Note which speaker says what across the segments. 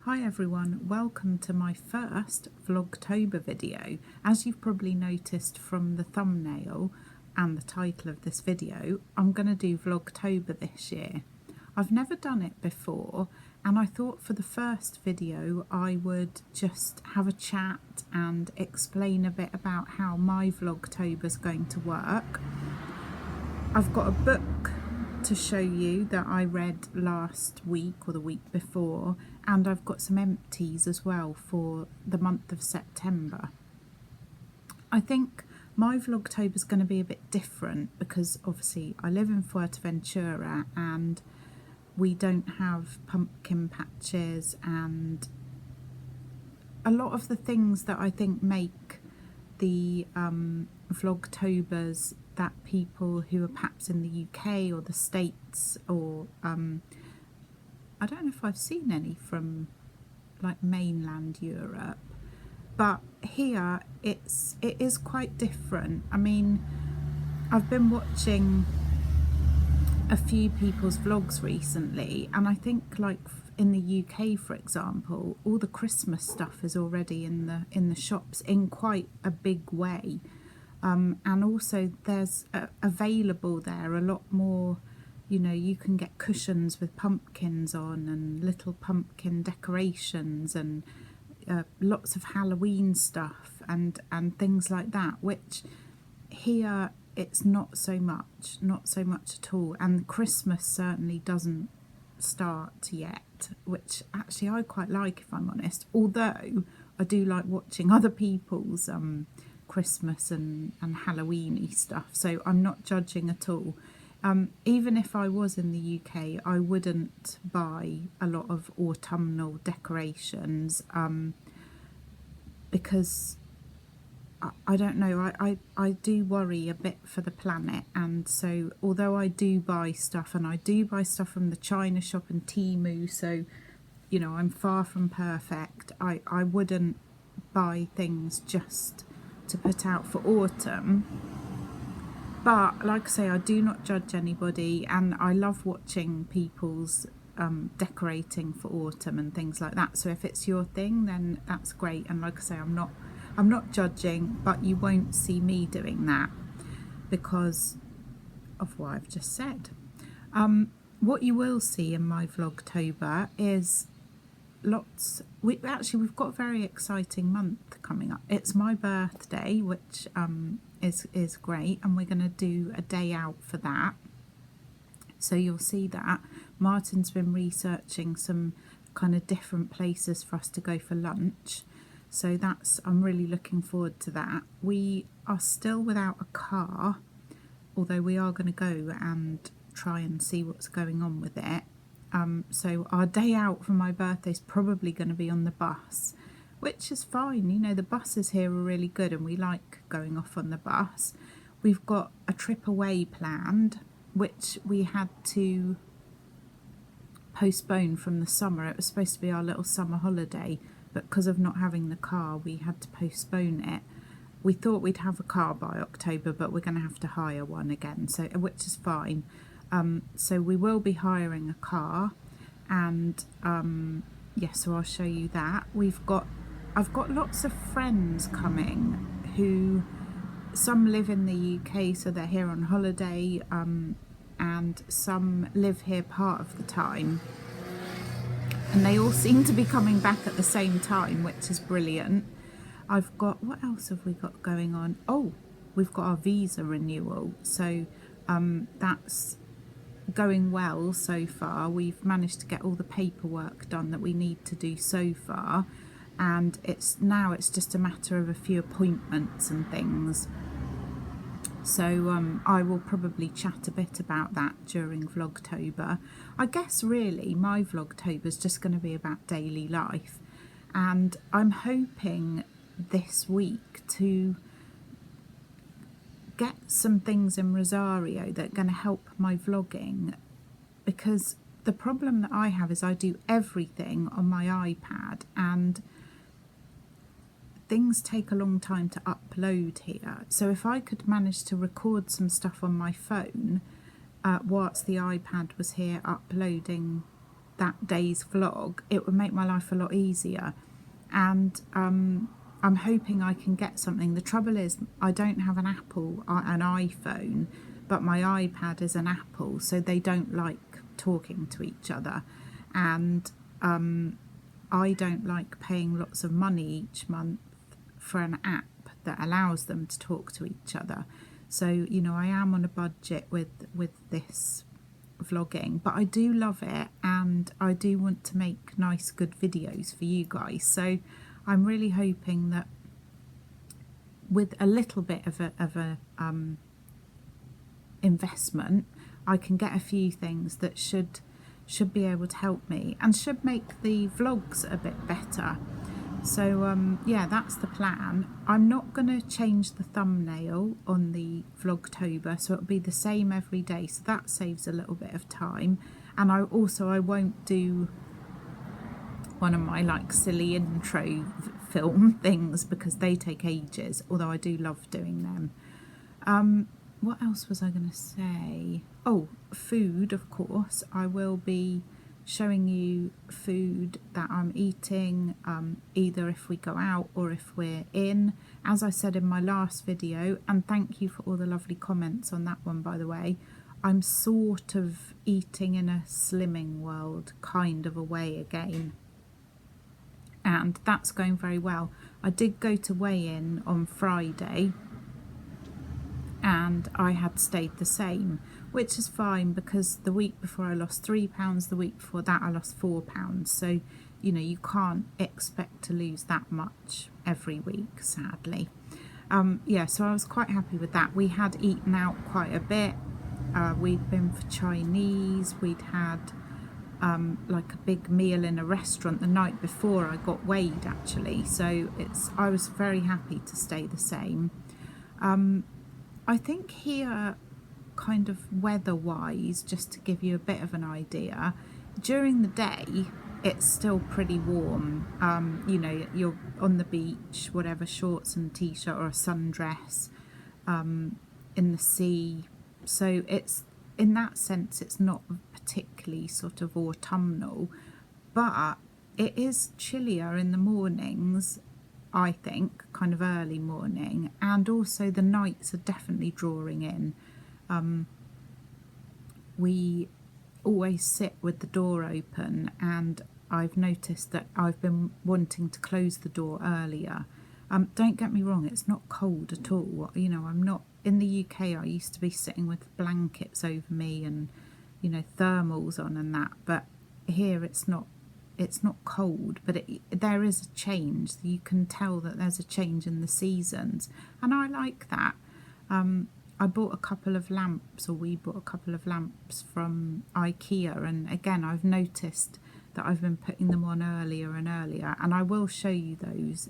Speaker 1: Hi everyone, welcome to my first Vlogtober video. As you've probably noticed from the thumbnail and the title of this video, I'm going to do Vlogtober this year. I've never done it before, and I thought for the first video I would just have a chat and explain a bit about how my Vlogtober is going to work. I've got a book to show you that I read last week or the week before, and I've got some empties as well for the month of September. I think my Vlogtober is going to be a bit different because obviously I live in Fuerteventura and we don't have pumpkin patches, and a lot of the things that I think make the Vlogtobers that people who are perhaps in the UK or the States, or I don't know if I've seen any from like mainland Europe, but here it is quite different. I mean, I've been watching a few people's vlogs recently, and I think like in the UK, for example, all the Christmas stuff is already in the shops in quite a big way. And also there's available there a lot more, you know, you can get cushions with pumpkins on and little pumpkin decorations and lots of Halloween stuff and things like that, which here it's not so much at all. And Christmas certainly doesn't start yet, which actually I quite like, if I'm honest, although I do like watching other people's Christmas and Halloween-y stuff, so I'm not judging at all. Even if I was in the UK, I wouldn't buy a lot of autumnal decorations because I don't know, I do worry a bit for the planet, and so although I do buy stuff, and I do buy stuff from the China shop and Temu, so you know I'm far from perfect, I wouldn't buy things just to put out for autumn. But like I say, I do not judge anybody, and I love watching people's decorating for autumn and things like that. So if it's your thing, then that's great. And like I say, I'm not judging, but you won't see me doing that because of what I've just said. What you will see in my Vlogtober is we've got a very exciting month coming up. It's my birthday, which is great, and we're going to do a day out for that, so you'll see that. Martin's been researching some kind of different places for us to go for lunch, so I'm really looking forward to that. We are still without a car, although we are going to go and try and see what's going on with it. So our day out for my birthday is probably going to be on the bus, which is fine. You know, the buses here are really good and we like going off on the bus. We've got a trip away planned, which we had to postpone from the summer. It was supposed to be our little summer holiday, but because of not having the car, we had to postpone it. We thought we'd have a car by October, but we're going to have to hire one again, so which is fine. So we will be hiring a car, and yeah, so I'll show you that. I've got lots of friends coming who, some live in the UK, so they're here on holiday, and some live here part of the time, and they all seem to be coming back at the same time, which is brilliant. What else have we got going on? Oh, we've got our visa renewal, so that's going well so far. We've managed to get all the paperwork done that we need to do so far, and it's just a matter of a few appointments and things. So I will probably chat a bit about that during Vlogtober. I guess really my Vlogtober is just going to be about daily life, and I'm hoping this week to get some things in Rosario that are going to help my vlogging, because the problem that I have is I do everything on my iPad and things take a long time to upload here. So if I could manage to record some stuff on my phone whilst the iPad was here uploading that day's vlog, it would make my life a lot easier. And I'm hoping I can get something. The trouble is I don't have an iPhone, but my iPad is an Apple, so they don't like talking to each other. And I don't like paying lots of money each month for an app that allows them to talk to each other. So, you know, I am on a budget with this vlogging, but I do love it, and I do want to make nice, good videos for you guys. So I'm really hoping that with a little bit of a investment, I can get a few things that should be able to help me and should make the vlogs a bit better. So yeah, that's the plan. I'm not going to change the thumbnail on the Vlogtober, so it'll be the same every day, so that saves a little bit of time. And I won't do one of my like silly intro film things because they take ages, although I do love doing them. What else was I going to say? Oh, food, of course. I will be showing you food that I'm eating, either if we go out or if we're in. As I said in my last video, and thank you for all the lovely comments on that one, by the way, I'm sort of eating in a Slimming World kind of a way again, and that's going very well. I did go to weigh-in on Friday and I had stayed the same, which is fine because the week before I lost £3, the week before that I lost £4. So, you know, you can't expect to lose that much every week, sadly. Yeah, so I was quite happy with that. We had eaten out quite a bit. We'd been for Chinese, we'd had like a big meal in a restaurant the night before I got weighed, actually. So I was very happy to stay the same. I think here, kind of weather-wise, just to give you a bit of an idea, during the day it's still pretty warm. You know, you're on the beach, whatever, shorts and t-shirt or a sundress, in the sea. So it's, in that sense, it's not particularly sort of autumnal, but it is chillier in the mornings, I think, kind of early morning, and also the nights are definitely drawing in. We always sit with the door open, and I've noticed that I've been wanting to close the door earlier. Don't get me wrong, it's not cold at all. You know, I'm not, in the UK I used to be sitting with blankets over me and, you know, thermals on and that, but here it's not cold, but there is a change. You can tell that there's a change in the seasons, and I like that. I bought a couple of lamps, or we bought a couple of lamps from IKEA, and again I've noticed that I've been putting them on earlier and earlier, and I will show you those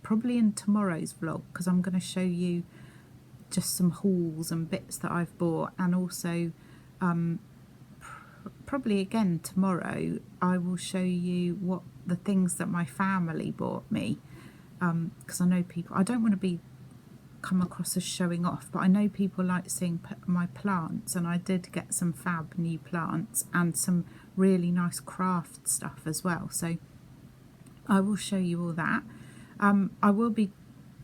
Speaker 1: probably in tomorrow's vlog, because I'm going to show you just some hauls and bits that I've bought, and also probably again tomorrow I will show you what the things that my family bought me, because I know people, I don't want to come across as showing off, but I know people like seeing my plants, and I did get some fab new plants and some really nice craft stuff as well, so I will show you all that. I will be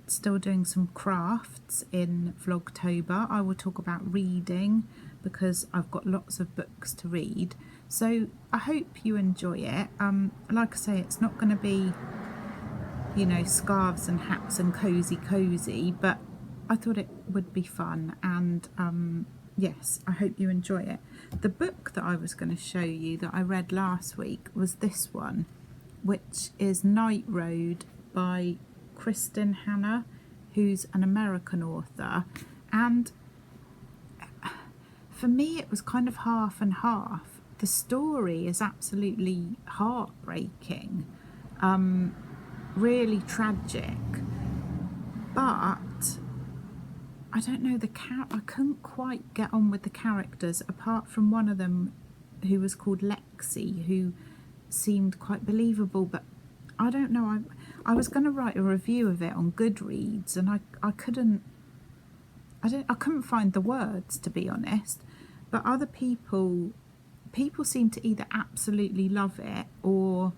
Speaker 1: still doing some crafts in Vlogtober. I will talk about reading because I've got lots of books to read, so I hope you enjoy it. Like I say, it's not going to be, you know, scarves and hats and cozy, but I thought it would be fun, and yes, I hope you enjoy it. The book that I was going to show you that I read last week was this one, which is Night Road by Kristen Hanna, who's an American author, and for me it was kind of half and half. The story is absolutely heartbreaking, really tragic, but I don't know, I couldn't quite get on with the characters, apart from one of them who was called Lexi, who seemed quite believable, but I don't know, I was going to write a review of it on Goodreads, and I couldn't find the words, to be honest, but other people people seem to either absolutely love it or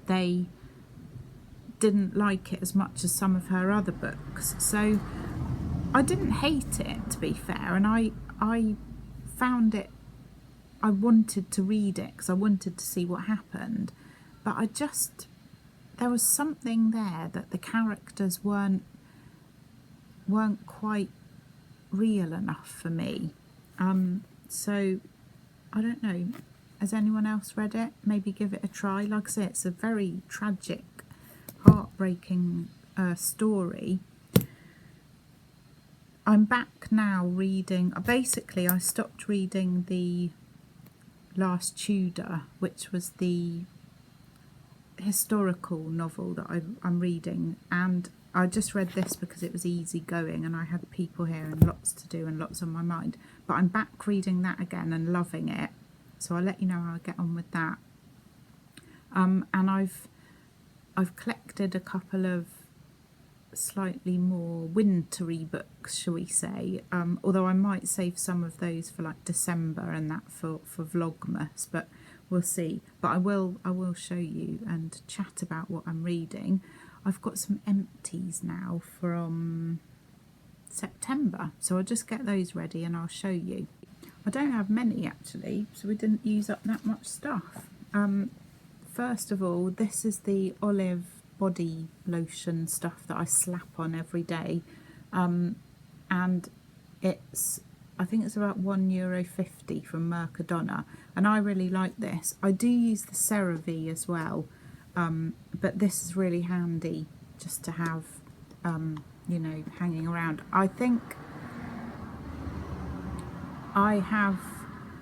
Speaker 1: they didn't like it as much as some of her other books. So I didn't hate it, to be fair, and I found it, I wanted to read it because I wanted to see what happened, but there was something there that the characters weren't quite real enough for me. So I don't know, has anyone else read it? Maybe give it a try. Like I say, it's a very tragic, heartbreaking story. I'm back now reading, basically I stopped reading the Last Tudor, which was the historical novel that I'm reading, and I just read this because it was easy going and I had people here and lots to do and lots on my mind. But I'm back reading that again and loving it, so I'll let you know how I get on with that. And I've collected a couple of slightly more wintry books, shall we say, although I might save some of those for like December and that for Vlogmas, but we'll see. But I will show you and chat about what I'm reading. I've got some empties now from September, so I'll just get those ready and I'll show you. I don't have many actually, so we didn't use up that much stuff. First of all, this is the olive body lotion stuff that I slap on every day, and I think it's about €1.50 from Mercadona, and I really like this. I do use the CeraVe as well, but this is really handy just to have, you know, hanging around. I think I have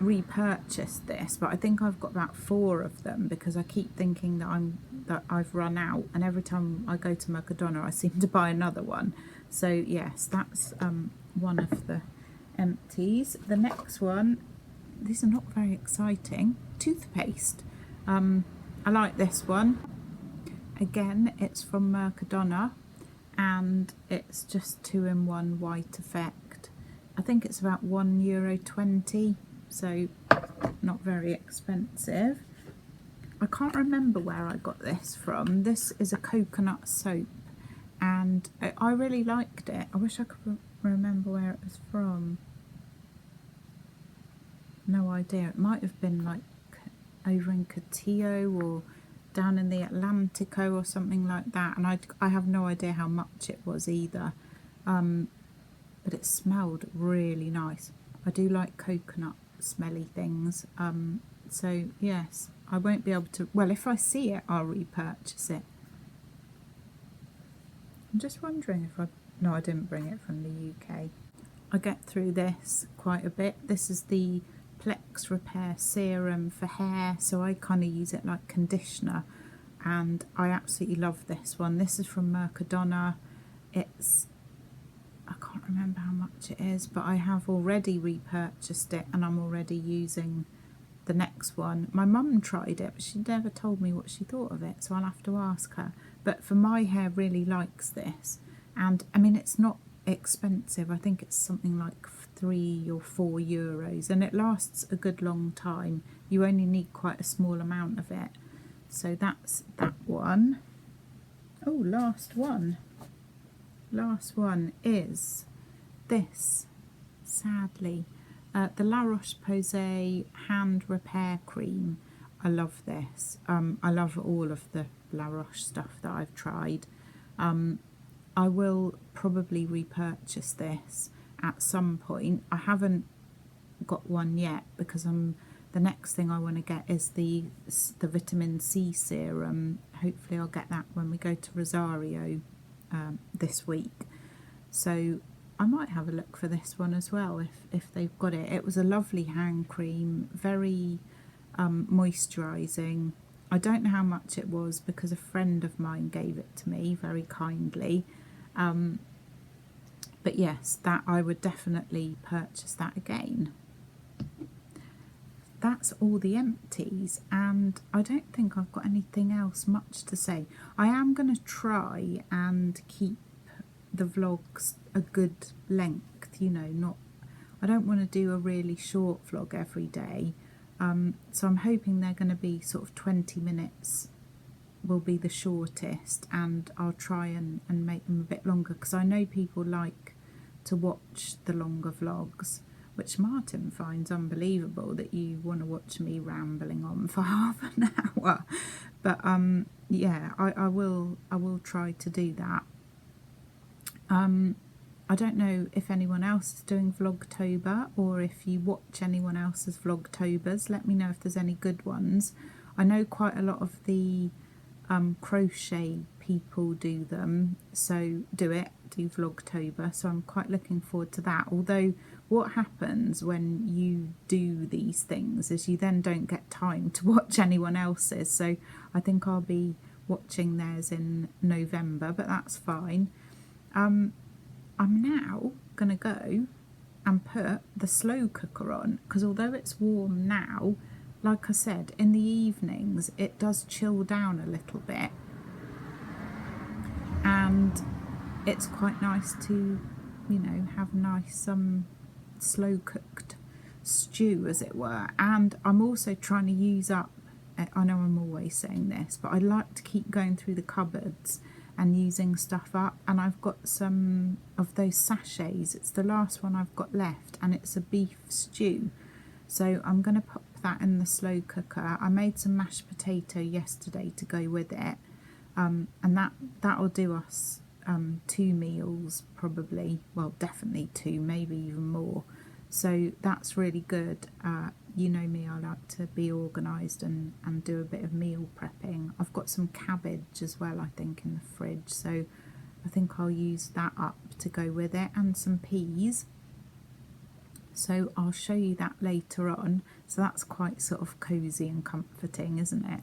Speaker 1: repurchased this, but I think I've got about 4 of them because I keep thinking that I've run out, and every time I go to Mercadona I seem to buy another one. So yes, that's one of the empties. The next one, these are not very exciting, toothpaste. I like this one. Again, it's from Mercadona and it's just 2-in-1 white effect. I think it's about €1.20, so not very expensive. I can't remember where I got this from. This is a coconut soap and I really liked it. I wish I could remember where it was from. No idea. It might have been like over in Cotillo or down in the Atlantico or something like that, and I have no idea how much it was either, but it smelled really nice. I do like coconut smelly things, so yes, I won't be able to, well, if I see it I'll repurchase it. I'm just wondering if no, I didn't bring it from the UK. I get through this quite a bit. This is the Plex Repair Serum for hair, so I kind of use it like conditioner, and I absolutely love this one. This is from Mercadona. It's, I can't remember how much it is, but I have already repurchased it and I'm already using the next one. My mum tried it, but she never told me what she thought of it, so I'll have to ask her. But for my hair, really likes this, and I mean it's not expensive. I think it's something like €3 or €4, and it lasts a good long time. You only need quite a small amount of it. So that's that one. Oh, last one. Last one is this, sadly. The La Roche-Posay Hand Repair Cream. I love this. I love all of the La Roche stuff that I've tried. I will probably repurchase this at some point. I haven't got one yet because the next thing I want to get is the vitamin C serum. Hopefully I'll get that when we go to Rosario this week. So I might have a look for this one as well if they've got it. It was a lovely hand cream, very moisturising. I don't know how much it was because a friend of mine gave it to me very kindly. But yes, that I would definitely purchase that again. That's all the empties, and I don't think I've got anything else much to say. I am going to try and keep the vlogs a good length, you know, not, I don't want to do a really short vlog every day, so I'm hoping they're going to be sort of 20 minutes will be the shortest, and I'll try and make them a bit longer, because I know people like to watch the longer vlogs, which Martin finds unbelievable, that you want to watch me rambling on for half an hour. But yeah, I will try to do that. I don't know if anyone else is doing Vlogtober, or if you watch anyone else's Vlogtobers. Let me know if there's any good ones. I know quite a lot of the crochet people do them, so do Vlogtober, so I'm quite looking forward to that. Although what happens when you do these things is you then don't get time to watch anyone else's, so I think I'll be watching theirs in November, but that's fine. I'm now gonna go and put the slow cooker on, because although it's warm now, like I said, in the evenings it does chill down a little bit, and it's quite nice to, you know, have nice slow cooked stew, as it were. And I'm also trying to use up, I know I'm always saying this, but I like to keep going through the cupboards and using stuff up, and I've got some of those sachets. It's the last one I've got left, and it's a beef stew, so I'm going to pop that in the slow cooker. I made some mashed potato yesterday to go with it, and that'll do us 2 meals probably, well definitely 2, maybe even more, so that's really good. You know me, I like to be organised and do a bit of meal prepping. I've got some cabbage as well, I think, in the fridge, so I think I'll use that up to go with it, and some peas. So I'll show you that later on. So that's quite sort of cosy and comforting, isn't it?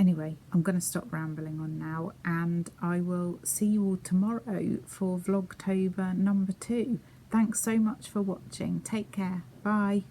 Speaker 1: Anyway, I'm going to stop rambling on now, and I will see you all tomorrow for Vlogtober number 2. Thanks so much for watching. Take care. Bye.